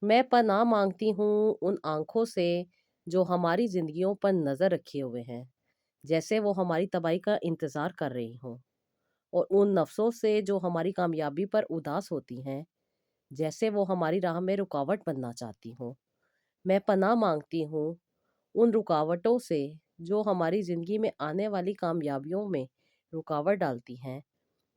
मैं पनाह माँगती हूँ उन आँखों से जो हमारी ज़िंदगियों पर नज़र रखे हुए हैं, जैसे वो हमारी तबाही का इंतज़ार कर रही हों। और उन नफ्सों से जो हमारी कामयाबी पर उदास होती हैं, जैसे वो हमारी राह में रुकावट बनना चाहती हों। मैं पनाह माँगती हूँ उन रुकावटों से जो हमारी ज़िंदगी में आने वाली कामयाबियों में रुकावट डालती हैं।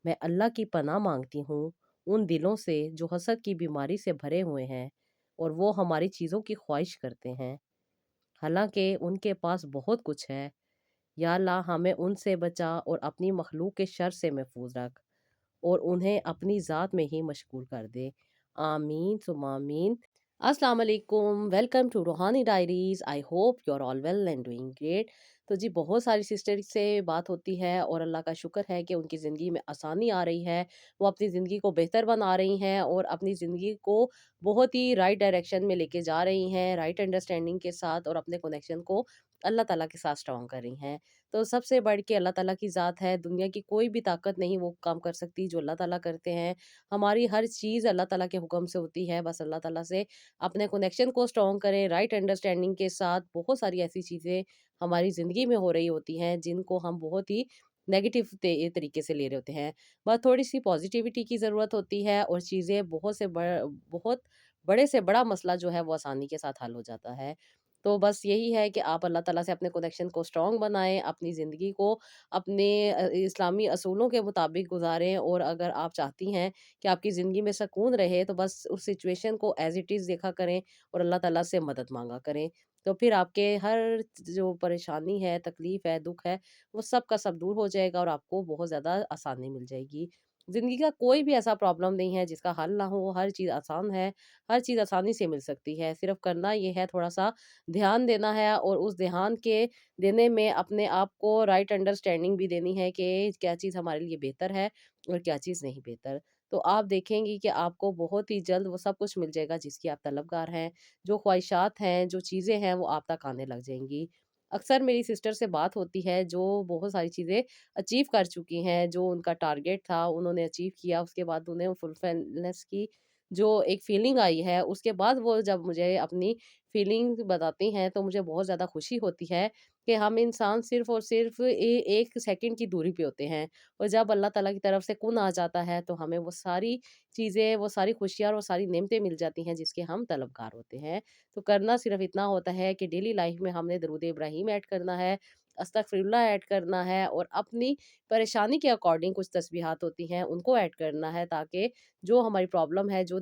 मैं अल्लाह की पनाह माँगती हूँ उन दिलों से जो हसद की बीमारी से भरे हुए हैं और वो हमारी चीज़ों की ख्वाहिश करते हैं, हालाँकि उनके पास बहुत कुछ है। या अल्लाह हमें उनसे बचा और अपनी मखलूक के शर से महफूज रख और उन्हें अपनी ज़ात में ही मशगूल कर दे। आमीन सुम्मा आमीन। अस्सलाम वालेकुम, welcome to Roohani diaries. I hope you are all well and doing great. तो जी बहुत सारी सिस्टर से बात होती है और अल्लाह का शुक्र है कि उनकी ज़िंदगी में आसानी आ रही है। वो अपनी ज़िंदगी को बेहतर बना रही हैं और अपनी ज़िंदगी को बहुत ही राइट डायरेक्शन में लेके जा रही हैं, राइट अंडरस्टैंडिंग के साथ और अपने कनेक्शन को अल्लाह ताला के साथ स्ट्रॉन्ग कर रही हैं। तो सबसे बढ़ के अल्लाह ताला की ज़ात है, दुनिया की कोई भी ताकत नहीं वो काम कर सकती जो अल्लाह ताला करते हैं। हमारी हर चीज़ अल्लाह ताला के हुक्म से होती है, बस अल्लाह ताला से अपने कनेक्शन को स्ट्रॉन्ग करें, राइट अंडरस्टैंडिंग के साथ। बहुत सारी ऐसी चीज़ें हमारी ज़िंदगी में हो रही होती हैं, जिनको हम बहुत ही नेगेटिव तरीके से ले रहे होते हैं। बस थोड़ी-सी पॉज़िटिविटी की ज़रूरत होती है और चीज़ें बहुत बड़े से बड़ा मसला जो है वो आसानी के साथ हल हो जाता है। तो बस यही है कि आप अल्लाह ताला से अपने कनेक्शन को स्ट्रॉन्ग बनाएँ, अपनी ज़िंदगी को अपने इस्लामी असूलों के मुताबिक गुज़ारें और अगर आप चाहती हैं कि आपकी ज़िंदगी में सुकून रहे, तो बस उस सिचुएशन को एज़ इट इज़ देखा करें और अल्लाह ताला से मदद माँगा करें। तो फिर आपके हर जो परेशानी है, तकलीफ़ है, दुःख है, वो सब का सब दूर हो जाएगा और आपको बहुत ज़्यादा आसानी मिल जाएगी। ज़िंदगी का कोई भी ऐसा प्रॉब्लम नहीं है जिसका हल ना हो, हर चीज़ आसान है, हर चीज़ आसानी से मिल सकती है। सिर्फ़ करना ये है थोड़ा-सा ध्यान देना है और उस ध्यान के देने में अपने आप को राइट अंडरस्टैंडिंग भी देनी है कि क्या चीज़ हमारे लिए बेहतर है और क्या चीज़ नहीं बेहतर। तो आप देखेंगी कि आपको बहुत ही जल्द वो सब कुछ मिल जाएगा जिसकी आप तलबगार हैं, जो ख्वाहिशात हैं, जो चीज़ें हैं वो आप तक आने लग जाएँगी। अक्सर मेरी सिस्टर से बात होती है जो बहुत सारी चीज़ें अचीव कर चुकी हैं, जो उनका टारगेट था उन्होंने अचीव किया, उसके बाद उन्हें फुलफिलनेस की जो एक फीलिंग आई है, उसके बाद वो जब मुझे अपनी फीलिंग बताती हैं तो मुझे बहुत ज़्यादा खुशी होती है कि हम इंसान सिर्फ़ और सिर्फ़ एक सेकंड की दूरी पे होते हैं और जब अल्लाह ताला की तरफ से कुन आ जाता है तो हमें वो सारी चीज़ें, वो सारी खुशियाँ और वो सारी नेमतें मिल जाती हैं जिसके हम तलबगार होते हैं। तो करना सिर्फ़ इतना होता है कि डेली लाइफ़ में हमने दरूद इब्राहीम ऐड करना है, अस्तगफिरुल्लाह ऐड करना है और अपनी परेशानी के अकॉर्डिंग कुछ तस्बीहात होती हैं, उनको ऐड करना है ताकि जो हमारी प्रॉब्लम है, जो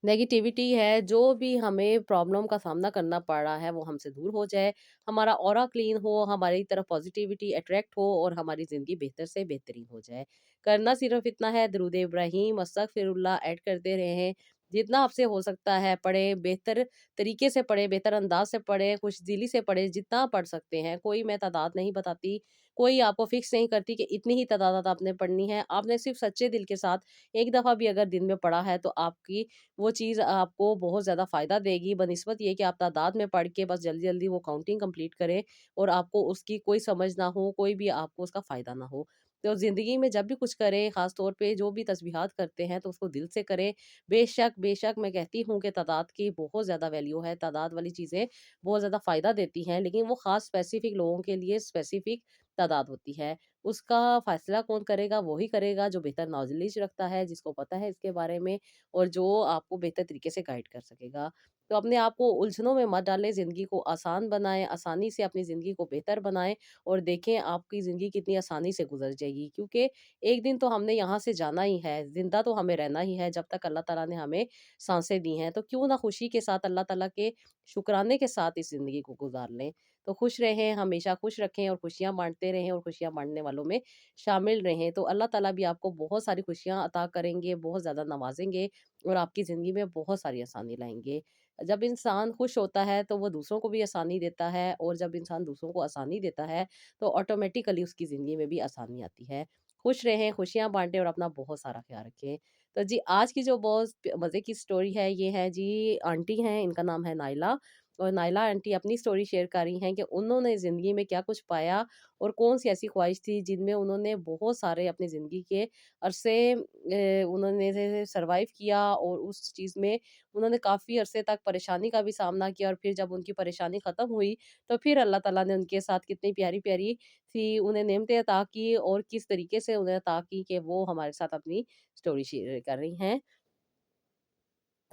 नेगेटिविटी है, जो भी हमें प्रॉब्लम का सामना करना पड़ रहा है, वो हमसे दूर हो जाए, हमारा ऑरा क्लीन हो, हमारी तरफ पॉज़िटिविटी अट्रैक्ट हो और हमारी ज़िंदगी बेहतर से बेहतरीन हो जाए। करना सिर्फ़ इतना है, दरूद इब्राहीम, अस्तगफिरुल्लाह ऐड करते रहें, जितना आपसे हो सकता है पढ़ें, बेहतर तरीके से पढ़ें, बेहतर अंदाज़ से पढ़ें, खुशदिली से पढ़ें, जितना पढ़ सकते हैं। कोई मैं तादाद नहीं बताती, कोई आपको फ़िक्स नहीं करती कि इतनी ही तादाद आपने पढ़नी है। आपने सिर्फ़ सच्चे दिल के साथ एक दफ़ा भी अगर दिन में पढ़ा है, तो आपकी वो चीज़ आपको बहुत ज़्यादा फ़ायदा देगी बनिस्बत ये कि आप तादाद में पढ़ के बस जल्दी-जल्दी वो काउंटिंग कंप्लीट करें और आपको उसकी कोई समझ ना हो, कोई भी आपको उसका फ़ायदा ना हो। तो ज़िंदगी में जब भी कुछ करें, ख़ास तौर पे जो भी तस्बीहात करते हैं, तो उसको दिल से करें। बेशक मैं कहती हूँ कि तादाद की बहुत ज़्यादा वैल्यू है, तादाद वाली चीज़ें बहुत ज़्यादा फ़ायदा देती हैं, लेकिन वो ख़ास स्पेसिफ़िक लोगों के लिए स्पेसिफ़िक तादाद होती है। उसका फ़ैसला कौन करेगा? वो ही करेगा जो बेहतर नॉलेज रखता है, जिसको पता है इसके बारे में और जो आपको बेहतर तरीके से गाइड कर सकेगा। तो अपने आप को उलझनों में मत डालें, ज़िंदगी को आसान बनाएँ, आसानी से अपनी ज़िंदगी को बेहतर बनाएँ और देखें आपकी ज़िंदगी कितनी आसानी से गुज़र जाएगी। क्योंकि एक दिन तो हमने यहाँ से जाना ही है, ज़िंदा तो हमें रहना ही है जब तक अल्लाह ताला ने हमें साँसें दी हैं। तो क्यों ना खुशी के साथ अल्लाह ताला के शुक्राने के साथ इस ज़िंदगी को गुज़ार लें। तो खुश रहें, हमेशा खुश रखें और खुशियाँ बाँटते रहें और खुशियाँ बाँटने वालों में शामिल रहें। तो अल्लाह ताला भी आपको बहुत सारी खुशियाँ अता करेंगे, बहुत ज़्यादा नवाज़ेंगे और आपकी ज़िंदगी में बहुत सारी आसानी लाएँगे। जब इंसान खुश होता है तो वो दूसरों को भी आसानी देता है और जब इंसान दूसरों को आसानी देता है तो ऑटोमेटिकली उसकी ज़िंदगी में भी आसानी आती है। खुश रहें, खुशियाँ बाँटें और अपना बहुत सारा ख़्याल रखें। तो जी आज की जो बहुत मज़े की स्टोरी है ये है जी आंटी हैं, इनका नाम है नाइला। और नायला आंटी अपनी स्टोरी शेयर कर रही हैं कि उन्होंने ज़िंदगी में क्या कुछ पाया और कौन-सी ऐसी ख्वाहिश थी जिनमें उन्होंने बहुत सारे अपनी ज़िंदगी के अरसे उन्होंने सर्वाइव किया और उस चीज़ में उन्होंने काफ़ी अरसे तक परेशानी का भी सामना किया और फिर जब उनकी परेशानी ख़त्म हुई, तो फिर अल्लाह ताला ने उनके साथ कितनी प्यारी-प्यारी सी उन्हें नेमतें अता की और किस तरीके से उन्हें अता की कि वो हमारे साथ अपनी स्टोरी शेयर कर रही हैं।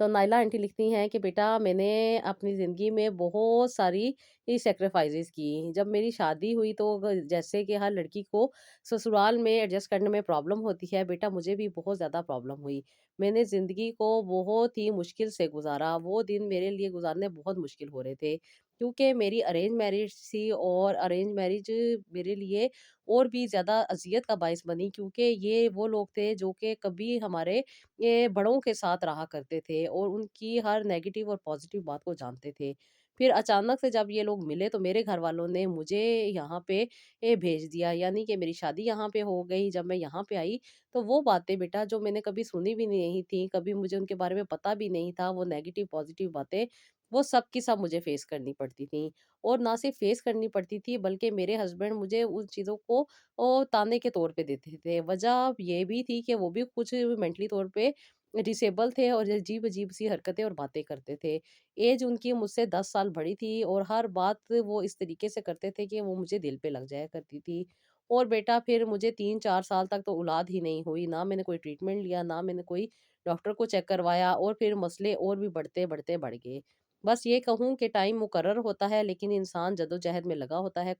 तो नायला आंटी लिखती हैं कि बेटा मैंने अपनी ज़िंदगी में बहुत सारी ही सैक्रिफाइसेस की। जब मेरी शादी हुई तो जैसे कि हर लड़की को ससुराल में एडजस्ट करने में प्रॉब्लम होती है, बेटा मुझे भी बहुत ज़्यादा प्रॉब्लम हुई। मैंने ज़िंदगी को बहुत ही मुश्किल से गुज़ारा, वो दिन मेरे लिए गुज़ारने बहुत मुश्किल हो रहे थे। क्योंकि मेरी अरेंज मैरिज थी और अरेंज मैरिज मेरे लिए और भी ज़्यादा अज़ियत का बायस बनी, क्योंकि ये वो लोग थे जो कि कभी हमारे ये बड़ों के साथ रहा करते थे और उनकी हर नेगेटिव और पॉजिटिव बात को जानते थे। फिर अचानक से जब ये लोग मिले तो मेरे घरवालों ने मुझे यहाँ पे भेज दिया, यानी कि मेरी शादी यहाँ पे हो गई। जब मैं यहाँ पे आई तो वो बातें बेटा जो मैंने कभी सुनी भी नहीं थी, कभी मुझे उनके बारे में पता भी नहीं था, वो नेगेटिव पॉजिटिव बातें, वो सब की सब मुझे फेस करनी पड़ती थी। और ना सिर्फ फेस करनी पड़ती थी बल्कि मेरे हस्बैंड मुझे उन चीज़ों को ताने के तौर पे देते थे। वजह ये भी थी कि वो भी कुछ मेंटली तौर पे डिसेबल थे और अजीब-अजीब सी हरकतें और बातें करते थे। ऐज उनकी मुझसे 10 साल बड़ी थी और हर बात वो इस तरीके से करते थे कि वो मुझे दिल पे लग जाया करती थी। और बेटा फिर मुझे 3-4 साल तक तो औलाद ही नहीं हुई, ना मैंने कोई ट्रीटमेंट लिया, ना मैंने कोई डॉक्टर को चेक करवाया और फिर मसले और भी बढ़ते-बढ़ते बढ़ गए। बस ये कहूँ कि टाइम मुकर्रर होता है लेकिन इंसान जद्दोजहद में लगा होता है,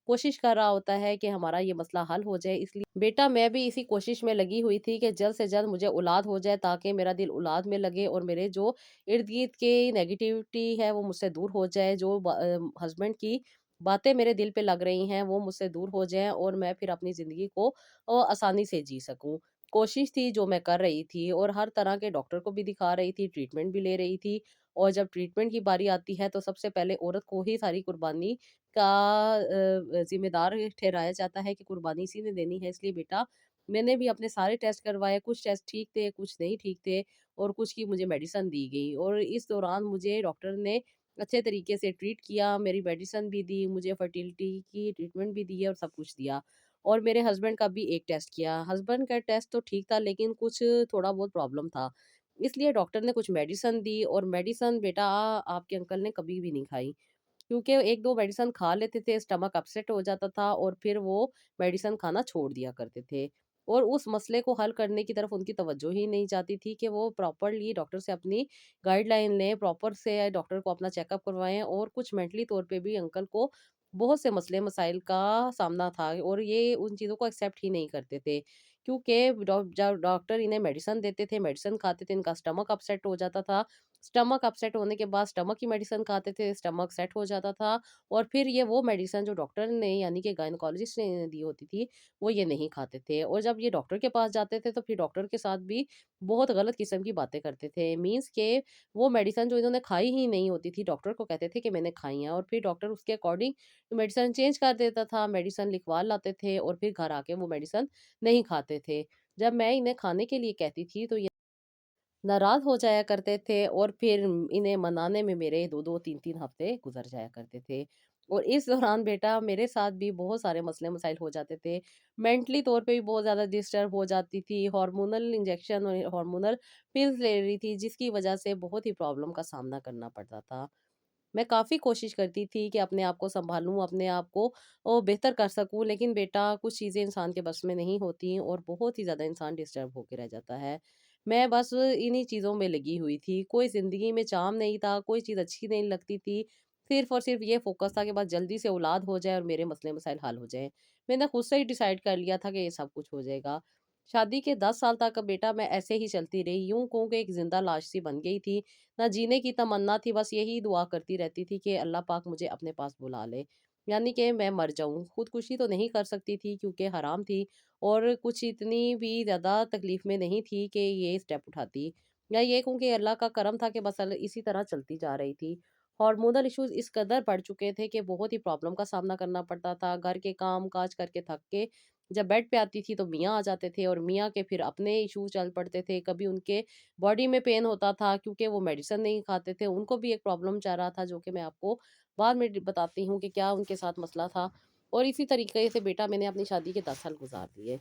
कोशिश कर रहा होता है कि हमारा ये मसला हल हो जाए। इसलिए बेटा मैं भी इसी कोशिश में लगी हुई थी कि जल्द से जल्द मुझे औलाद हो जाए ताकि मेरा दिल औलाद में लगे और मेरे जो इर्द-गिर्द की नेगेटिविटी है वो मुझसे दूर हो जाए। जो हस्बैंड की बातें मेरे दिल पे लग रही हैं वो मुझसे दूर हो जाएँ और मैं फिर अपनी ज़िंदगी को आसानी से जी सकूँ। कोशिश थी जो मैं कर रही थी और हर तरह के डॉक्टर को भी दिखा रही थी, ट्रीटमेंट भी ले रही थी। और जब ट्रीटमेंट की बारी आती है तो सबसे पहले औरत को ही सारी कुर्बानी का ज़िम्मेदार ठहराया जाता है कि कुर्बानी इसी ने देनी है। इसलिए बेटा मैंने भी अपने सारे टेस्ट करवाए, कुछ टेस्ट ठीक थे, कुछ नहीं ठीक थे और कुछ की मुझे मेडिसिन दी गई और इस दौरान मुझे डॉक्टर ने अच्छे तरीके से ट्रीट किया, मेरी मेडिसिन भी दी, मुझे फर्टिलिटी की ट्रीटमेंट भी दी है और सब कुछ दिया। और मेरे हस्बैंड का भी एक टेस्ट किया। हस्बैंड का टेस्ट तो ठीक था लेकिन कुछ थोड़ा बहुत प्रॉब्लम था। इसलिए डॉक्टर ने कुछ मेडिसिन दी और मेडिसिन बेटा आपके अंकल ने कभी भी नहीं खाई। क्योंकि 1-2 मेडिसिन खा लेते थे, स्टमक अपसेट हो जाता था और फिर वो मेडिसिन खाना छोड़ दिया करते थे। और उस मसले को हल करने की तरफ उनकी तवज्जो ही नहीं जाती थी कि वो प्रॉपर्ली डॉक्टर से अपनी गाइडलाइन लें, प्रॉपर से डॉक्टर को अपना चेकअप करवाएँ और कुछ मेंटली तौर पे भी अंकल को बहुत से मसले-मसाइल का सामना था और ये उन चीज़ों को एक्सेप्ट ही नहीं करते थे। क्योंकि जब डॉक्टर इन्हें मेडिसिन देते थे, मेडिसिन खाते थे, इनका स्टमक अपसेट हो जाता था। स्टमक अपसेट होने के बाद स्टमक की मेडिसिन खाते थे, स्टमक सेट हो जाता था और फिर ये वो मेडिसिन जो डॉक्टर ने यानी कि गायनेकोलॉजिस्ट ने इन्हें दी होती थी, वो ये नहीं खाते थे और जब ये डॉक्टर के पास जाते थे, तो फिर डॉक्टर के साथ भी बहुत गलत किस्म की बातें करते थे। मीन्स के वो मेडिसिन जो इन्होंने खाई ही नहीं होती थी, डॉक्टर को कहते थे कि मैंने खाई हैं और फिर डॉक्टर उसके अकॉर्डिंग मेडिसिन चेंज कर देता था, मेडिसिन लिखवा लाते थे और फिर घर आके वो मेडिसिन नहीं खाते थे। जब मैं इन्हें खाने के लिए कहती थी, तो नाराज़ हो जाया करते थे और फिर इन्हें मनाने में मेरे 2-2 3-3 हफ़्ते गुज़र जाया करते थे। और इस दौरान बेटा मेरे साथ भी बहुत सारे मसले-मसाइल हो जाते थे। मेंटली तौर पे भी बहुत ज़्यादा डिस्टर्ब हो जाती थी, हार्मोनल इंजेक्शन और हार्मोनल पिल्स ले रही थी जिसकी वज़ह से बहुत ही प्रॉब्लम का सामना करना पड़ता था। मैं काफ़ी कोशिश करती थी कि अपने आप को सँभालूँ, अपने आप को बेहतर कर सकूँ, लेकिन बेटा कुछ चीज़ें इंसान के बस में नहीं होती और बहुत ही ज़्यादा इंसान डिस्टर्ब होके रह जाता है। मैं बस इन्हीं चीज़ों में लगी हुई थी, कोई ज़िंदगी में चाँम नहीं था, कोई चीज़ अच्छी नहीं लगती थी। सिर्फ़ और सिर्फ़ ये फ़ोकस था कि बस जल्दी से औलाद हो जाए और मेरे मसले-मसाइल हल हो जाएँ। मैंने खुद से ही डिसाइड कर लिया था कि ये सब कुछ हो जाएगा। शादी के 10 साल तक बेटा मैं ऐसे ही चलती रही, यूँ कहूँ कि एक ज़िंदा लाश सी बन गई थी। ना जीने की तमन्ना थी, बस यही दुआ करती रहती थी कि अल्लाह पाक मुझे अपने पास बुला ले। यानी कि मैं मर जाऊँ। खुदकुशी तो नहीं कर सकती थी क्योंकि हराम थी और कुछ इतनी भी ज़्यादा तकलीफ़ में नहीं थी कि ये स्टेप उठाती। या ये कहूँ कि अल्लाह का करम था कि बस इसी तरह चलती जा रही थी। हार्मोनल इश्यूज़ इस कदर बढ़ चुके थे कि बहुत ही प्रॉब्लम का सामना करना पड़ता था। घर के काम-काज करके थक के जब बेड पे आती थी तो मियाँ आ जाते थे और मियाँ के फिर अपने इश्यू चल पड़ते थे। कभी उनके बॉडी में पेन होता था क्योंकि वो मेडिसिन नहीं खाते थे, उनको भी एक प्रॉब्लम चल रहा था जो कि मैं आपको बाद में बताती हूँ कि क्या उनके साथ मसला था। और इसी तरीके से बेटा मैंने अपनी शादी के 10 साल गुज़ार दिए।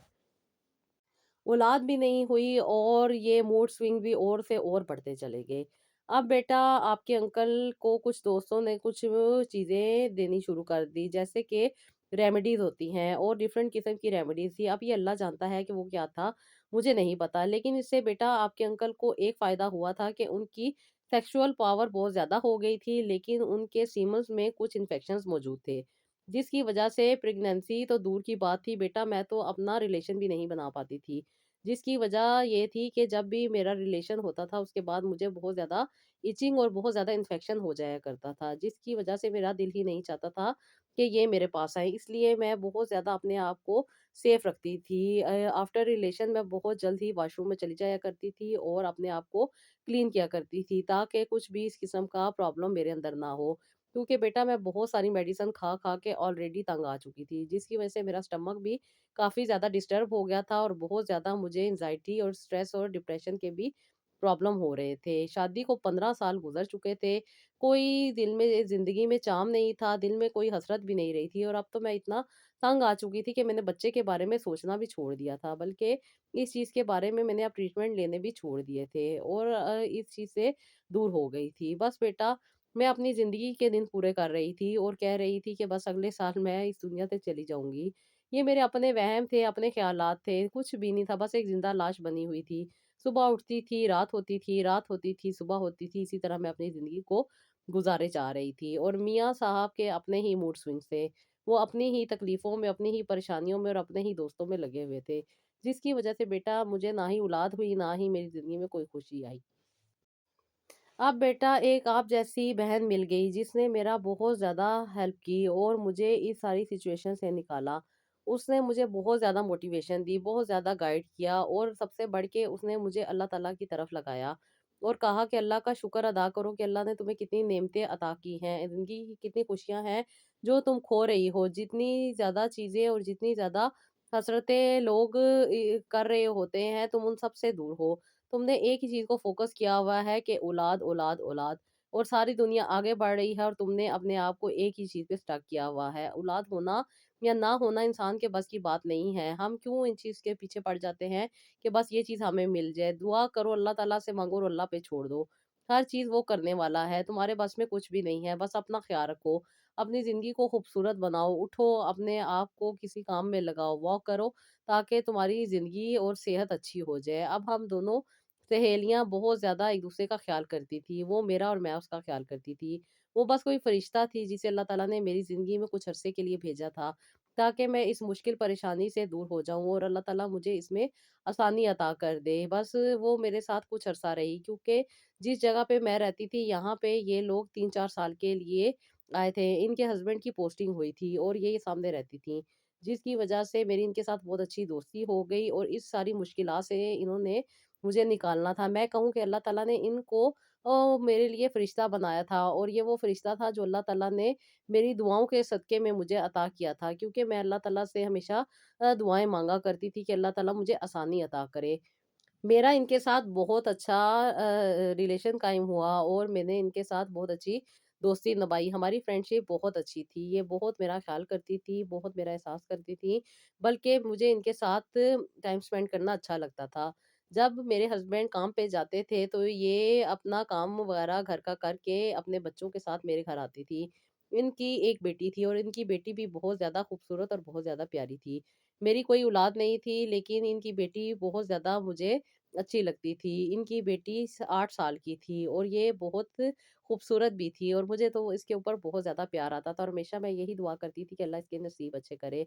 औलाद भी नहीं हुई और ये मूड स्विंग भी और से और बढ़ते चले गए। अब बेटा आपके अंकल को कुछ दोस्तों ने कुछ चीज़ें देनी शुरू कर दी, जैसे कि रेमेडीज़ होती हैं और डिफरेंट किस्म की रेमेडीज़ थी। अब ये अल्लाह जानता है कि वो क्या था, मुझे नहीं पता। लेकिन इससे बेटा आपके अंकल को एक फ़ायदा हुआ था कि उनकी सेक्सुअल पावर बहुत ज़्यादा हो गई थी, लेकिन उनके सीमन्स में कुछ इन्फेक्शंस मौजूद थे। जिसकी वजह से प्रेगनेंसी तो दूर की बात थी बेटा, मैं तो अपना रिलेशन भी नहीं बना पाती थी। जिसकी वजह ये थी कि जब भी मेरा रिलेशन होता था उसके बाद मुझे बहुत ज़्यादा इचिंग और बहुत ज़्यादा इन्फेक्शन हो जाया करता था, जिसकी वजह से मेरा दिल ही नहीं चाहता था कि ये मेरे पास आए। इसलिए मैं बहुत ज़्यादा अपने आप को सेफ रखती थी। आफ्टर रिलेशन मैं बहुत जल्द ही वॉशरूम में चली जाया करती थी और अपने आप को क्लीन किया करती थी ताकि कुछ भी इस किस्म का प्रॉब्लम मेरे अंदर ना हो। क्योंकि बेटा मैं बहुत सारी मेडिसिन खा खा के ऑलरेडी तंग आ चुकी थी, जिसकी वजह से मेरा स्टमक भी काफ़ी ज़्यादा डिस्टर्ब हो गया था और बहुत ज़्यादा मुझे एंग्जायटी और स्ट्रेस और डिप्रेशन के भी प्रॉब्लम हो रहे थे। शादी को 15 साल गुज़र चुके थे, कोई दिल में ज़िंदगी में चाम नहीं था, दिल में कोई हसरत भी नहीं रही थी और अब तो मैं इतना तंग आ चुकी थी कि मैंने बच्चे के बारे में सोचना भी छोड़ दिया था, बल्कि इस चीज़ के बारे में मैंने अब ट्रीटमेंट लेने भी छोड़ दिए थे और इस चीज़ से दूर हो गई थी। बस बेटा मैं अपनी ज़िंदगी के दिन पूरे कर रही थी और कह रही थी कि बस अगले साल मैं इस दुनिया से चली जाऊँगी। ये मेरे अपने वहम थे, अपने ख़्यालात थे, कुछ भी नहीं था, बस एक ज़िंदा लाश बनी हुई थी। सुबह उठती थी, रात होती थी, रात होती थी, सुबह होती थी, इसी तरह मैं अपनी ज़िंदगी को गुज़ारे जा रही थी और मियाँ साहब के अपने ही मूड स्विंग्स थे। वो अपनी ही तकलीफ़ों में, अपनी ही परेशानियों में और अपने ही दोस्तों में लगे हुए थे, जिसकी वजह से बेटा मुझे ना ही औलाद हुई, ना ही मेरी ज़िंदगी में कोई खुशी आई। अब बेटा एक आप जैसी बहन मिल गई जिसने मेरा बहुत ज़्यादा हेल्प की और मुझे इस सारी सिचुएशन से निकाला। उसने मुझे बहुत ज़्यादा मोटिवेशन दी, बहुत ज़्यादा गाइड किया और सबसे बढ़ के उसने मुझे अल्लाह ताला की तरफ लगाया और कहा कि अल्लाह का शुक्र अदा करो कि अल्लाह ने तुम्हें कितनी नेमतें अता की हैं, ज़िंदगी की कितनी खुशियाँ हैं जो तुम खो रही हो। जितनी ज़्यादा चीज़ें और जितनी ज़्यादा हसरतें लोग कर रहे होते हैं, तुम उन सब से दूर हो। तुमने एक ही चीज़ को फ़ोकस किया हुआ है कि औलाद, औलाद, औलाद और सारी दुनिया आगे बढ़ रही है और तुमने अपने आप को एक ही चीज़ पे स्टक किया हुआ है। औलाद होना या ना होना इंसान के बस की बात नहीं है। हम क्यों इन चीज़ के पीछे पड़ जाते हैं कि बस ये चीज़ हमें मिल जाए। दुआ करो अल्लाह ताला से माँगो और अल्लाह पे छोड़ दो। हर चीज़ वो करने वाला है, तुम्हारे बस में कुछ भी नहीं है। बस अपना ख़्याल रखो, अपनी ज़िंदगी को खूबसूरत बनाओ, उठो, अपने आप को किसी काम में लगाओ, वॉक करो ताकि तुम्हारी ज़िंदगी और सेहत अच्छी हो जाए। अब हम दोनों सहेलियाँ बहुत ज़्यादा एक-दूसरे का ख़्याल करती थी, वो मेरा और मैं उसका ख़्याल करती थी। वो बस कोई फ़रिश्ता थी जिसे अल्लाह ताला ने मेरी ज़िंदगी में कुछ अरसे के लिए भेजा था, ताकि मैं इस मुश्किल परेशानी से दूर हो जाऊँ और अल्लाह ताला मुझे इसमें आसानी अता कर दे। बस वो मेरे साथ कुछ अरसा रही क्योंकि जिस जगह पे मैं रहती थी, यहाँ पे ये लोग 3-4 साल के लिए आए थे। इनके हस्बैंड की पोस्टिंग हुई थी और ये सामने रहती थीं, जिसकी वजह से मेरी इनके साथ बहुत अच्छी दोस्ती हो गई और इस सारी मुश्किलात से इन्होंने मुझे निकालना था। मैं कहूँ कि अल्लाह ताला ने इनको मेरे लिए फ़रिश्ता बनाया था और ये वो फ़रिश्ता था जो अल्लाह ताला ने मेरी दुआओं के सदक़े में मुझे अता किया था क्योंकि मैं अल्लाह ताला से हमेशा दुआएँ माँगा करती थी कि अल्लाह ताला मुझे आसानी अता करे। मेरा इनके साथ बहुत अच्छा रिलेशन कायम हुआ और मैंने इनके साथ बहुत अच्छी दोस्ती निभाई। हमारी फ्रेंडशिप बहुत अच्छी थी। ये बहुत मेरा ख़्याल करती थी, बहुत मेरा एहसास करती थी, बल्कि मुझे इनके साथ टाइम स्पेंड करना अच्छा लगता था। जब मेरे हस्बैंड काम पे जाते थे, तो ये अपना काम वग़ैरह घर का करके अपने बच्चों के साथ मेरे घर आती थी। इनकी एक बेटी थी और इनकी बेटी भी बहुत ज़्यादा खूबसूरत और बहुत ज़्यादा प्यारी थी। मेरी कोई औलाद नहीं थी, लेकिन इनकी बेटी बहुत ज़्यादा मुझे अच्छी लगती थी। इनकी बेटी 8 साल की थी और ये बहुत खूबसूरत भी थी और मुझे तो इसके ऊपर बहुत ज़्यादा प्यार आता था और हमेशा मैं यही दुआ करती थी कि अल्लाह इसके नसीब अच्छे करे।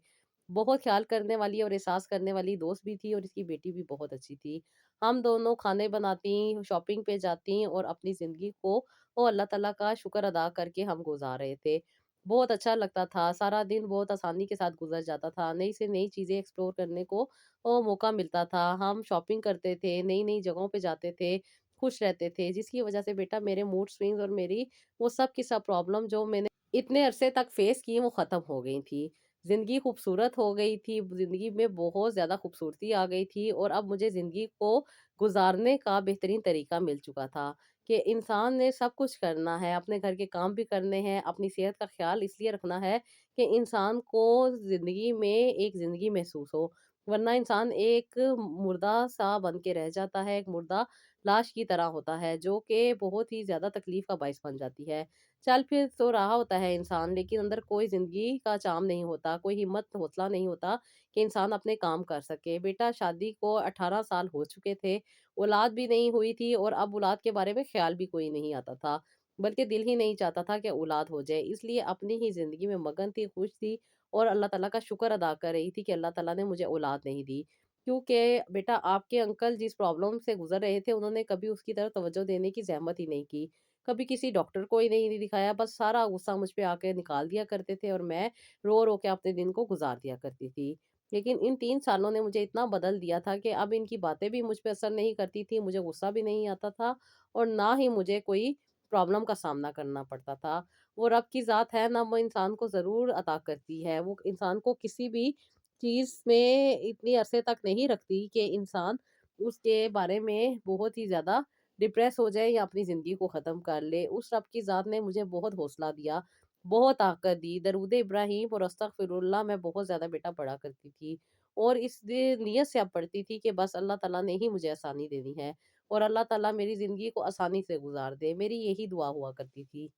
बहुत ख़्याल करने वाली और एहसास करने वाली दोस्त भी थी और इसकी बेटी भी बहुत अच्छी थी। हम दोनों खाने बनाती, शॉपिंग पे जाती और अपनी ज़िंदगी को वो अल्लाह ताला का शुक्र अदा करके हम गुज़ार रहे थे। बहुत अच्छा लगता था, सारा दिन बहुत आसानी के साथ गुज़र जाता था। नई से नई चीज़ें एक्सप्लोर करने को मौका मिलता था। हम शॉपिंग करते थे, नई-नई जगहों पे जाते थे, खुश रहते थे, जिसकी वज़ह से बेटा मेरे मूड स्विंग्स और मेरी वो सब की सब प्रॉब्लम जो मैंने इतने अरसे तक फेस की, वो ख़त्म हो गई थी। ज़िंदगी खूबसूरत हो गई थी, ज़िंदगी में बहुत ज़्यादा खूबसूरती आ गई थी और अब मुझे ज़िंदगी को गुज़ारने का बेहतरीन तरीका मिल चुका था कि इंसान ने सब कुछ करना है, अपने घर के काम भी करने हैं, अपनी सेहत का ख़्याल इसलिए रखना है कि इंसान को ज़िंदगी में एक ज़िंदगी महसूस हो। वरना इंसान एक मुर्दा-सा बन के रह जाता है, एक मुर्दा लाश की तरह होता है, जो कि बहुत ही ज़्यादा तकलीफ़ का बाइस बन जाती है। चल फिर तो रहा होता है इंसान, लेकिन अंदर कोई ज़िंदगी का चाम नहीं होता, कोई हिम्मत हौसला नहीं होता कि इंसान अपने काम कर सके। बेटा शादी को 18 साल हो चुके थे, औलाद भी नहीं हुई थी और अब औलाद के बारे में ख़्याल भी कोई नहीं आता था, बल्कि दिल ही नहीं चाहता था कि औलाद हो जाए। इसलिए अपनी ही ज़िंदगी में मगन थी, खुश थी और अल्लाह ताला का शुक्र अदा कर रही थी कि अल्लाह ताला ने मुझे औलाद नहीं दी। क्योंकि बेटा आपके अंकल जिस प्रॉब्लम से गुज़र रहे थे, उन्होंने कभी उसकी तरफ तवज्जो देने की ज़हमत ही नहीं की। कभी किसी डॉक्टर को ही नहीं दिखाया, बस सारा गुस्सा मुझ पे आके निकाल दिया करते थे और मैं रो-रो के अपने दिन को गुज़ार दिया करती थी। लेकिन इन 3 सालों ने मुझे इतना बदल दिया था कि अब इनकी बातें भी मुझ पे असर नहीं करती थी, मुझे गुस्सा भी नहीं आता था और ना ही मुझे कोई प्रॉब्लम का सामना करना पड़ता था। वो रब की ज़ात है ना, वो इंसान को ज़रूर अता करती है। वो इंसान को किसी भी चीज़ में इतनी अरसे तक नहीं रखती कि इंसान उसके बारे में बहुत ही ज़्यादा डिप्रेस हो जाए या अपनी ज़िंदगी को ख़त्म कर ले। उस रब की ज़ात ने मुझे बहुत हौसला दिया, बहुत ताकत दी। दरूद इब्राहीम और अस्तगफिरुल्लाह मैं बहुत ज़्यादा बेटा पढ़ा करती थी और इस नियत से अब पढ़ती थी कि बस अल्लाह ताला ने ही मुझे आसानी देनी है और अल्लाह ताला मेरी ज़िंदगी को आसानी से गुज़ार दे। मेरी यही दुआ हुआ करती थी।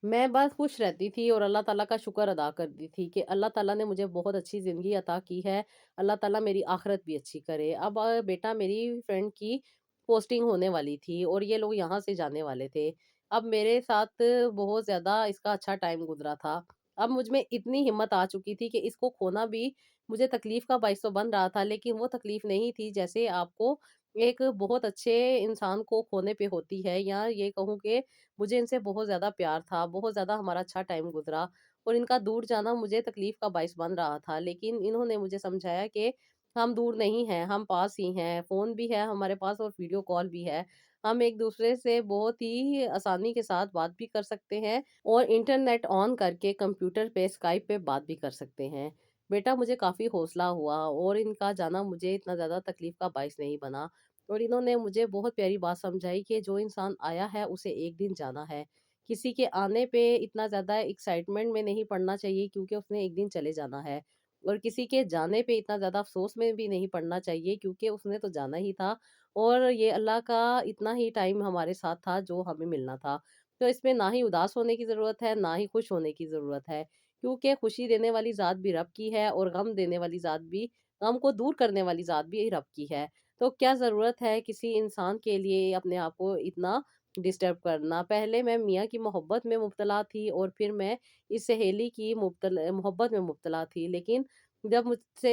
मैं बस खुश रहती थी और अल्लाह ताला का शुक्र अदा करती थी कि अल्लाह ताला ने मुझे बहुत अच्छी ज़िंदगी अता की है। अल्लाह ताला मेरी आख़िरत भी अच्छी करे। अब बेटा मेरी फ्रेंड की पोस्टिंग होने वाली थी और ये लोग यहाँ से जाने वाले थे। अब मेरे साथ बहुत ज़्यादा इसका अच्छा टाइम गुज़रा था। अब मुझ में इतनी हिम्मत आ चुकी थी कि इसको खोना भी मुझे तकलीफ़ का बाइस तो बन रहा था, लेकिन वो तकलीफ़ नहीं थी जैसे आपको एक बहुत अच्छे इंसान को खोने पे होती है, या ये कहूँ कि मुझे इनसे बहुत ज़्यादा प्यार था, बहुत ज़्यादा हमारा अच्छा टाइम गुज़रा और इनका दूर जाना मुझे तकलीफ़ का बाइस बन रहा था। लेकिन इन्होंने मुझे समझाया कि हम दूर नहीं हैं, हम पास ही हैं, फ़ोन भी है हमारे पास और वीडियो कॉल भी है। हम एक-दूसरे से बहुत ही आसानी के साथ बात भी कर सकते हैं और इंटरनेट ऑन करके कंप्यूटर पे स्काइप पे बात भी कर सकते हैं। बेटा मुझे काफ़ी हौसला हुआ और इनका जाना मुझे इतना ज़्यादा तकलीफ़ का बाइस नहीं बना और इन्होंने मुझे बहुत प्यारी बात समझाई कि जो इंसान आया है उसे एक दिन जाना है। किसी के आने पे इतना ज़्यादा एक्साइटमेंट में नहीं पड़ना चाहिए क्योंकि उसने एक दिन चले जाना है और किसी के जाने पे इतना ज़्यादा अफ़सोस में भी नहीं पड़ना चाहिए क्योंकि उसने तो जाना ही था और ये अल्लाह का इतना ही टाइम हमारे साथ था जो हमें मिलना था। तो इसमें ना ही उदास होने की ज़रूरत है, ना ही खुश होने की ज़रूरत है क्योंकि खुशी देने वाली ज़ात भी रब की है और गम देने वाली ज़ात भी, गम को दूर करने वाली ज़ात भी रब की है। तो क्या ज़रूरत है किसी इंसान के लिए अपने आप को इतना डिस्टर्ब करना। पहले मैं मियाँ की मोहब्बत में मुब्तला थी और फिर मैं इस सहेली की मोहब्बत में मुब्तला थी। लेकिन जब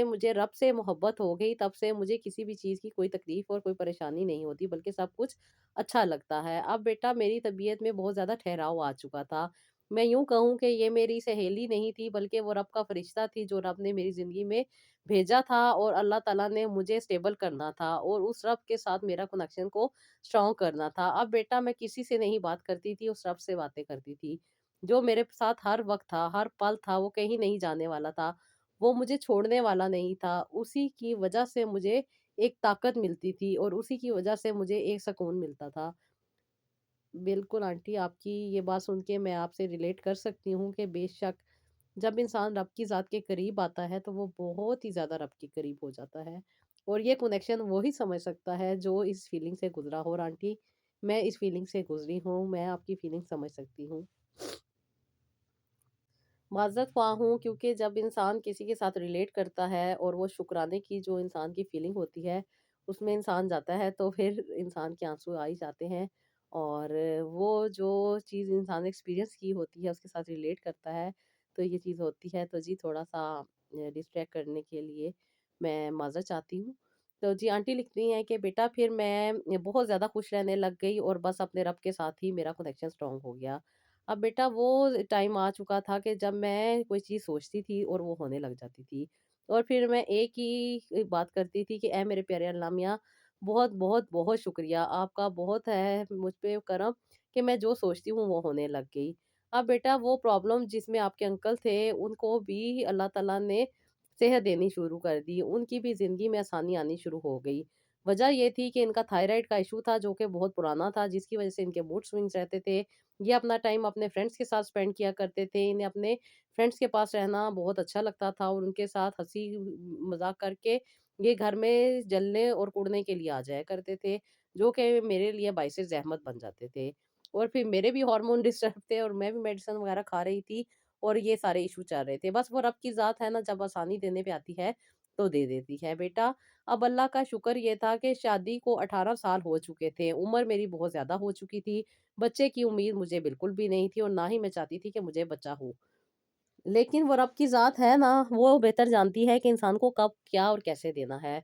मुझे रब से मोहब्बत हो गई तब से मुझे किसी भी चीज़ की कोई तकलीफ़ और कोई परेशानी नहीं होती, बल्कि सब कुछ अच्छा लगता है। अब बेटा मेरी तबीयत में बहुत ज़्यादा ठहराव आ चुका था। मैं यूँ कहूँ कि ये मेरी सहेली नहीं थी, बल्कि वो रब का फ़रिश्ता थी जो रब ने मेरी ज़िंदगी में भेजा था और अल्लाह ताला ने मुझे स्टेबल करना था और उस रब के साथ मेरा कनेक्शन को स्ट्रॉन्ग करना था। अब बेटा मैं किसी से नहीं बात करती थी, उस रब से बातें करती थी। जो मेरे साथ हर वक़्त था, हर पल था, वो कहीं नहीं जाने वाला था। वो मुझे छोड़ने वाला नहीं था। उसी की वज़ह से मुझे एक ताकत मिलती थी और उसी की वज़ह से मुझे एक सुकून मिलता था। बिल्कुल आंटी, आपकी ये बात सुन के मैं आपसे रिलेट कर सकती हूँ कि बेशक जब इंसान रब की ज़ात के करीब आता है तो वो बहुत ही ज़्यादा रब के करीब हो जाता है और ये कनेक्शन वो ही समझ सकता है जो इस फीलिंग से गुज़रा हो। और आंटी, मैं इस फीलिंग से गुज़री हूँ, मैं आपकी फीलिंग समझ सकती हूँ। माज़रत ख़्वाह हूँ क्योंकि जब इंसान किसी के साथ रिलेट करता है और वो शुक्राने की जो इंसान की फीलिंग होती है, उसमें इंसान जाता है तो फिर इंसान के आँसू आ ही जाते हैं और वो जो चीज़ इंसान एक्सपीरियंस की होती है, उसके साथ रिलेट करता है, तो ये चीज़ होती है। तो जी थोड़ा-सा डिस्ट्रैक्ट करने के लिए मैं माज़रत चाहती हूँ। तो जी आंटी लिखती हैं कि बेटा फिर मैं बहुत ज़्यादा खुश रहने लग गई और बस अपने रब के साथ ही मेरा कनेक्शन स्ट्रॉन्ग हो गया। अब बेटा वो टाइम आ चुका था कि जब मैं कोई चीज़ सोचती थी और वो होने लग जाती थी। और फिर मैं एक ही बात करती थी कि ऐ मेरे प्यारे अल्लाह मियाँ, बहुत, बहुत, बहुत शुक्रिया, आपका बहुत है मुझ पे करम कि मैं जो सोचती हूँ वो होने लग गई। अब बेटा वो प्रॉब्लम जिसमें आपके अंकल थे, उनको भी अल्लाह ताला ने सेहत देनी शुरू कर दी। उनकी भी ज़िंदगी में आसानी आनी शुरू हो गई। वजह ये थी कि इनका थायराइड का इश्यू था जो कि बहुत पुराना था, जिसकी वजह से इनके मूड स्विंग्स रहते थे। ये अपना टाइम अपने फ्रेंड्स के साथ स्पेंड किया करते थे। इन्हें अपने फ्रेंड्स के पास रहना बहुत अच्छा लगता था और उनके साथ हँसी मज़ाक करके ये घर में जलने और कुड़ने के लिए आ जाया करते थे, जो कि मेरे लिए बाइसे ज़हमत बन जाते थे। और फिर मेरे भी हार्मोन डिस्टर्ब थे और मैं भी मेडिसिन वगैरह खा रही थी और ये सारे इश्यू चल रहे थे। बस वो रब की ज़ात है ना, जब आसानी देने पे आती है, तो दे देती है। बेटा, अब अल्लाह का शुक्र ये था कि शादी को 18 साल हो चुके थे, उम्र मेरी बहुत ज़्यादा हो चुकी थी, बच्चे की उम्मीद मुझे बिल्कुल भी नहीं थी और ना ही मैं चाहती थी कि मुझे बच्चा हो। लेकिन वो रब की ज़ात है ना, वो बेहतर जानती है कि इंसान को कब, क्या और कैसे देना है।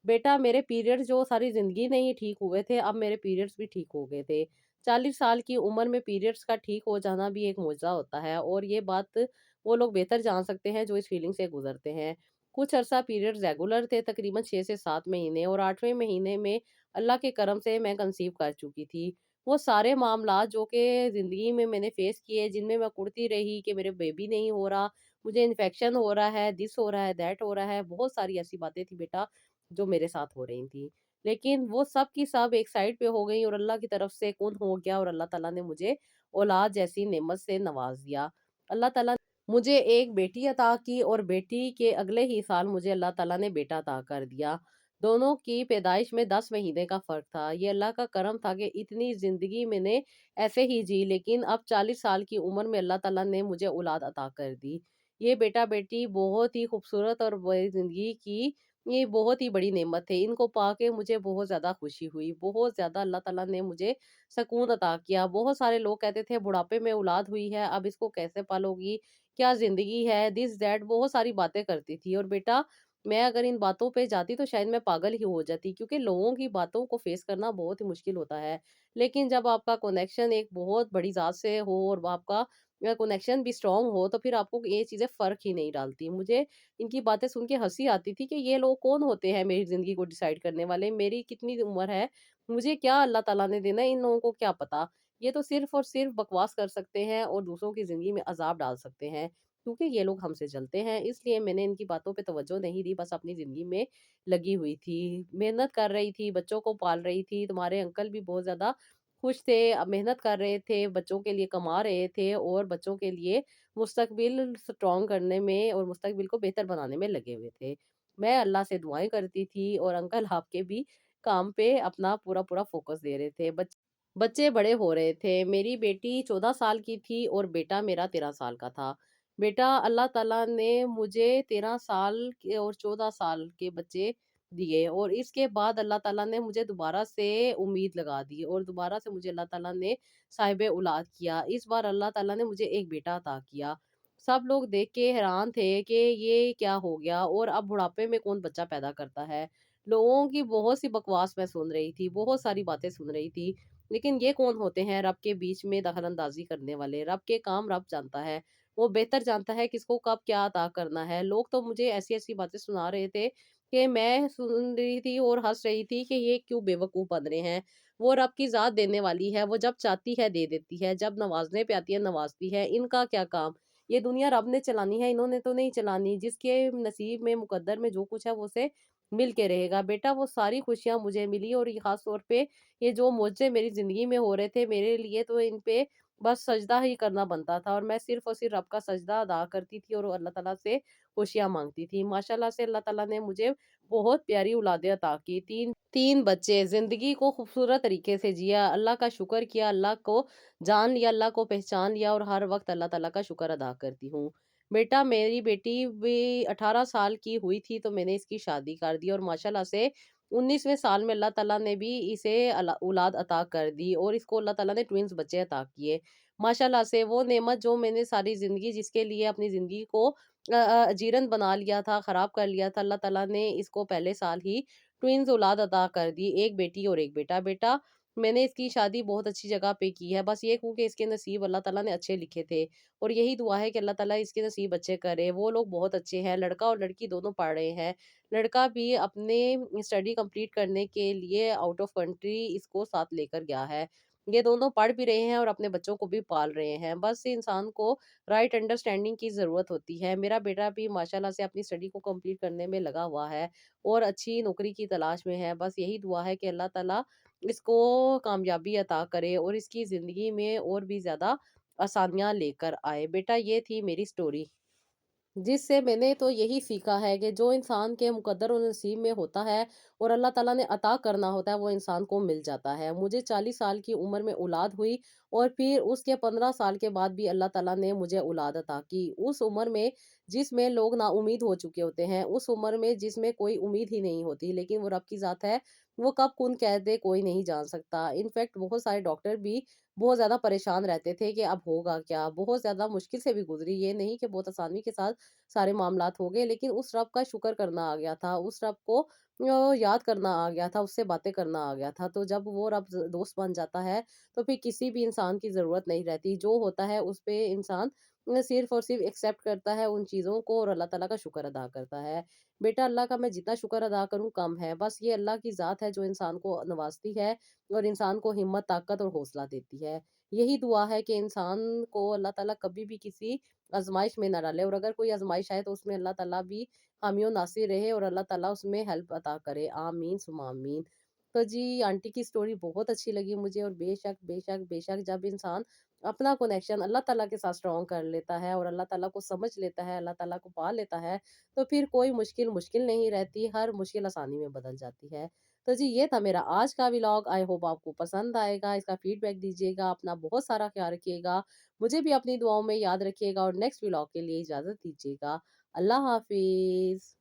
बेटा, मेरे पीरियड्स जो सारी ज़िंदगी नहीं ठीक हुए थे, अब मेरे पीरियड्स भी ठीक हो गए थे। 40 साल की उम्र में पीरियड्स का ठीक हो जाना भी एक मुआज़ा होता है और ये बात वो लोग बेहतर जान सकते हैं जो इस फीलिंग से गुज़रते हैं। कुछ अरसा पीरियड्स रेगुलर थे, तकरीबन 6 से 7 महीने, और 8वें महीने में अल्लाह के करम से मैं कंसीव कर चुकी थी। वो सारे मामलात जो कि ज़िंदगी में मैंने फ़ेस किए, जिनमें मैं कुढ़ती रही कि मेरे बेबी नहीं हो रहा, मुझे इन्फेक्शन हो रहा है, दिस हो रहा है, दैट हो रहा है, बहुत सारी ऐसी बातें थी बेटा जो मेरे साथ हो रही थी। लेकिन वो सब की सब एक साइड पे हो गई और अल्लाह की तरफ से कुन हो गया और अल्लाह ताला ने मुझे औलाद जैसी नेमत से नवाज़ दिया। अल्लाह ताला ने मुझे एक बेटी अता की और बेटी के अगले ही साल मुझे अल्लाह ताला ने बेटा अता कर दिया। दोनों की पैदाइश में 10 महीने का फ़र्क था। ये अल्लाह का करम था कि इतनी ज़िंदगी मैंने ऐसे ही जी, लेकिन अब 40 साल की उम्र में अल्लाह ताला ने मुझे औलाद अता कर दी। ये बेटा-बेटी बहुत ही खूबसूरत और मेरी ज़िंदगी की ये बहुत ही बड़ी नेमत है। इनको पाके मुझे बहुत ज़्यादा खुशी हुई। बहुत ज़्यादा अल्लाह ताला ने मुझे सकून अता किया। बहुत सारे लोग कहते थे बुढ़ापे में औलाद हुई है, अब इसको कैसे पालोगी? क्या ज़िंदगी है? दिस दैट बहुत सारी बातें करती थी और बेटा, मैं अगर इन बातों पे जाती तो शायद मैं पागल ही हो जाती, क्योंकि लोगों की बातों को फ़ेस करना बहुत ही मुश्किल होता है। लेकिन जब आपका कनेक्शन एक बहुत बड़ी ज़ात से हो और आपका कनेक्शन भी स्ट्रॉन्ग हो, तो फिर आपको ये चीज़ें फ़र्क ही नहीं डालती। मुझे इनकी बातें सुन के हँसी आती थी कि ये लोग कौन होते हैं मेरी ज़िंदगी को डिसाइड करने वाले? मेरी कितनी उम्र है? मुझे क्या अल्लाह ताला ने देना है, इन लोगों को क्या पता? ये तो सिर्फ़ और सिर्फ़ बकवास कर सकते हैं और दूसरों की ज़िंदगी में अज़ाब डाल सकते हैं, क्योंकि ये लोग हमसे जलते हैं। इसलिए मैंने इनकी बातों पे तवज्जो नहीं दी, बस अपनी ज़िंदगी में लगी हुई थी। मेहनत कर रही थी, बच्चों को पाल रही थी। तुम्हारे अंकल भी बहुत ज़्यादा खुश थे, मेहनत कर रहे थे, बच्चों के लिए कमा रहे थे और बच्चों के लिए मुस्तकबिल स्ट्रॉन्ग करने में और मुस्तकबिल को बेहतर बनाने में लगे हुए थे। मैं अल्लाह से दुआएँ करती थी और अंकल आपके भी काम पे अपना पूरा-पूरा फ़ोकस दे रहे थे। बच्चे बड़े हो रहे थे। मेरी बेटी 14 साल की थी और बेटा मेरा 13 साल का था। बेटा, अल्लाह ताला ने मुझे 13 साल के और 14 साल के बच्चे दिए और इसके बाद अल्लाह ताला ने मुझे दोबारा से उम्मीद लगा दी और दोबारा से मुझे अल्लाह ताला ने साहिबे औलाद किया। इस बार अल्लाह ताला ने मुझे एक बेटा अता किया। सब लोग देख के हैरान थे कि ये क्या हो गया और अब बुढ़ापे में कौन बच्चा पैदा करता है। लोगों की बहुत सी बकवास मैं सुन रही थी, बहुत सारी बातें सुन रही थी, लेकिन ये कौन होते हैं रब के बीच में दखल-अंदाज़ी करने वाले? रब के काम रब जानता है। वो बेहतर जानता है किसको कब क्या अता करना है। लोग तो मुझे ऐसी-ऐसी बातें सुना रहे थे कि मैं सुन रही थी और हँस रही थी कि ये क्यों बेवकूफ़ बन रहे हैं। वो रब की ज़ात देने वाली है, वो जब चाहती है दे देती है, जब नवाज़ने पे आती है नवाज़ती है। इनका क्या काम? ये दुनिया रब ने चलानी है, इन्होंने तो नहीं चलानी। जिसके नसीब में, मुकद्दर में जो कुछ है वो उसे मिल के रहेगा। बेटा, वो सारी खुशियाँ मुझे मिली और ये ख़ास तौर पे ये जो मुझसे मेरी ज़िंदगी में हो रहे थे, मेरे लिए तो इन पे बस सजदा ही करना बनता था और मैं सिर्फ़ और सिर्फ़ रब का सजदा अदा करती थी और अल्लाह ताला से खुशियाँ माँगती थी। माशाअल्लाह से अल्लाह ताला ने मुझे बहुत प्यारी औलादें अता की। 3 बच्चे, ज़िंदगी को खूबसूरत तरीके से जिया, अल्लाह का शुक्र किया, अल्लाह को जान लिया, अल्लाह को पहचान लिया और हर वक़्त अल्लाह ताला का शुक्र अदा करती हूँ। बेटा, मेरी बेटी भी 18 साल की हुई थी तो मैंने इसकी शादी कर दी और माशाअल्लाह से 19वें साल में अल्लाह ताला ने भी इसे औलाद अता कर दी और इसको अल्लाह ताला ने ट्विन्स बच्चे अता किए। माशाअल्लाह से वो नेमत जो मैंने सारी ज़िंदगी जिसके लिए अपनी ज़िंदगी को जीर्ण बना लिया था, ख़राब कर लिया था, अल्लाह ताला ने इसको पहले साल ही ट्विन्स औलाद अता कर दी, एक बेटी और एक बेटा। बेटा, मैंने इसकी शादी बहुत अच्छी जगह पे की है, बस ये कहूँ कि इसके नसीब अल्लाह ताला ने अच्छे लिखे थे और यही दुआ है कि अल्लाह ताला इसके नसीब अच्छे करे। वो लोग बहुत अच्छे हैं, लड़का और लड़की दोनों पढ़ रहे हैं। लड़का भी अपने स्टडी कंप्लीट करने के लिए आउट ऑफ कंट्री इसको साथ लेकर गया है। ये दोनों पढ़ भी रहे हैं और अपने बच्चों को भी पाल रहे हैं। बस इंसान को राइट अंडरस्टैंडिंग की ज़रूरत होती है। मेरा बेटा भी माशाल्लाह से अपनी स्टडी को कंप्लीट करने में लगा हुआ है और अच्छी नौकरी की तलाश में है। बस यही दुआ है कि अल्लाह ताला इसको कामयाबी अता करे और इसकी ज़िंदगी में और भी ज़्यादा आसानियाँ लेकर आए। बेटा, ये थी मेरी स्टोरी। जिससे मैंने तो यही सीखा है कि जो इंसान के मुकद्दर और नसीब में होता है और अल्लाह ताला ने अता करना होता है, वो इंसान को मिल जाता है। मुझे 40 साल की उम्र में औलाद हुई और फिर उसके 15 साल के बाद भी अल्लाह ताला ने मुझे औलाद अता की। उस उम्र में जिसमें लोग नाउम्मीद हो चुके होते हैं, उस उम्र में जिसमें कोई उम्मीद ही नहीं होती, लेकिन वो रब की ज़ात है, वो कब कौन कह दे कोई नहीं जान सकता। इनफैक्ट बहुत सारे डॉक्टर भी बहुत ज़्यादा परेशान रहते थे कि अब होगा क्या? बहुत ज़्यादा मुश्किल से भी गुज़री, ये नहीं कि बहुत आसानी के साथ सारे मामलात हो गए, लेकिन उस रब का शुक्र करना आ गया था, उस रब को याद करना आ गया था, उससे बातें करना आ गया था। तो जब वो रब दोस्त बन जाता है, तो फिर किसी भी इंसान की ज़रूरत नहीं रहती। जो होता है उस पे इंसान सिर्फ़ और सिर्फ़ एक्सेप्ट करता है उन चीज़ों को और अल्लाह ताला का शुक्र अदा करता है। बेटा, अल्लाह का मैं जितना शुक्र अदा करूँ कम है। बस ये अल्लाह की ज़ात है जो इंसान को नवाज़ती है और इंसान को हिम्मत, ताकत और हौसला देती है। यही दुआ है कि इंसान को अल्लाह ताला कभी भी किसी आज़माइश में ना डाले और अगर कोई आज़माइश आए तो उसमें अल्लाह ताला भी हामी और नासिर रहे और अल्लाह ताला उसमें हेल्प अता करे। आमीन सुम्मा आमीन। तो जी, आंटी की स्टोरी बहुत अच्छी लगी मुझे और बेशक, बेशक, बेशक जब इंसान अपना कनेक्शन अल्लाह ताला के साथ स्ट्रॉन्ग कर लेता है और अल्लाह ताला को समझ लेता है, अल्लाह ताला को पा लेता है, तो फिर कोई मुश्किल मुश्किल नहीं रहती, हर मुश्किल आसानी में बदल जाती है। तो जी, ये था मेरा आज का व्लॉग। आई होप आपको पसंद आएगा। इसका फीडबैक दीजिएगा, अपना बहुत सारा ख्याल रखिएगा। मुझे भी अपनी दुआओं में याद रखिएगा और नेक्स्ट व्लॉग के लिए इजाज़त दीजिएगा। अल्लाह हाफ़िज़।